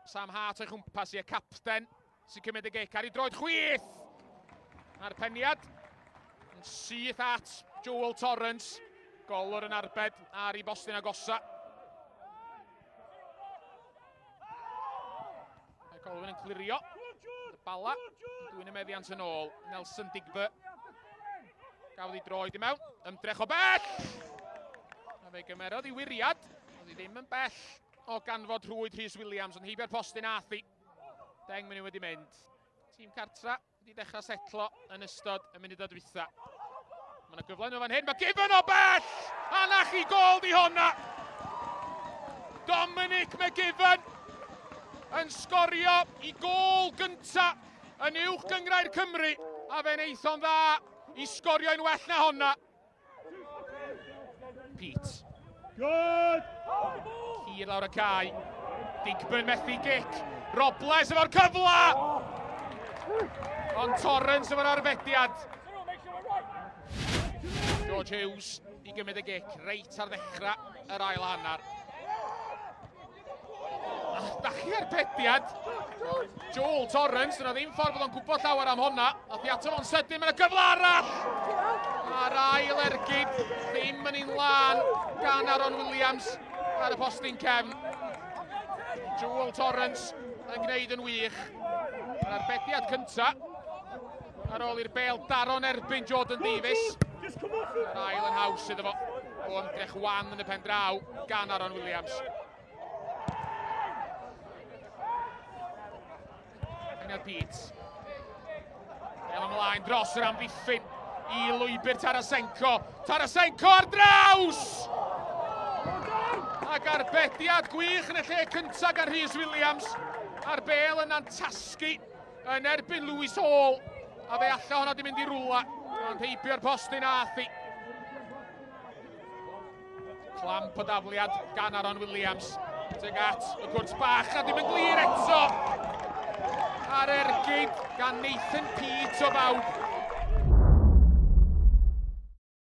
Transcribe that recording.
Sam Hart o'i chwmpas i'r capten sy'n cymryd y gic ar ei droed chwith. A'r peniad yn syth at Joel Torrance. Golwr yn arbed ar ei bostyn agosa. Bae Colwyn yn clirio. Bala, dwi'n meddiant yn ôl. Nelson Digby. Gafodd ei droed i mewn. Ymdrech o bell! A fe gymerodd i wiriad. Oedd hi ddim yn bell o ganfod rhwyd Rhys Williams, ond heibio'r postyn athi. 10 munud wedi mynd. Tîm cartra wedi dechrau setlo yn ystod y munudau dwytha. Mae yna gyfle nhw fan hyn, mae Gibbon o bell! A na chi gol di honna! Dominic McGibbon yn sgorio i gol gynta yn uwch gyngrair Cymru. A fe'n eithon dda i sgorio yn well na honna. Pete. Good! Cyr lawr y cae. Digby methu gic. Robles efo'r cyfla! Ond Torrance efo'r arbediad. George Hughes i gymryd y gic, reit ar ddechrau yr ail hannar. Dachi arbediad. Joel Torrance, dyna ddim ffordd bod o'n gwybod llawer am honna. Nath i ato fo'n sydyn, mae'n y cyfle arall! A'r ail ergyd ddim yn un lan gan Aaron Williams ar y postyn cefn. Joel Torrance yn gwneud yn wych. Yr arbediad cynta ar ôl i'r bêl daro'n erbyn Jordan Davies. Yr ail yn haws iddo fo. O ymdrech wan yn y pen draw gan Aaron Williams. Daniel Pete. Bêl ymlaen dros yr amddiffyn i lwybr Tarasenko. Tarasenko ar draws! Ac arbediad gwych yn y lle cyntaf gan Rhys Williams. A'r bêl yn antasgu yn erbyn Lewis Hall. A fe alla honna di mynd i rwla, ond heibio'r postyn athi. Clamp o dafliad gan Aaron Williams. Teg at y gwrs bach a dim yn glir eto. A'r ergyd gan Nathan Pete o bawb.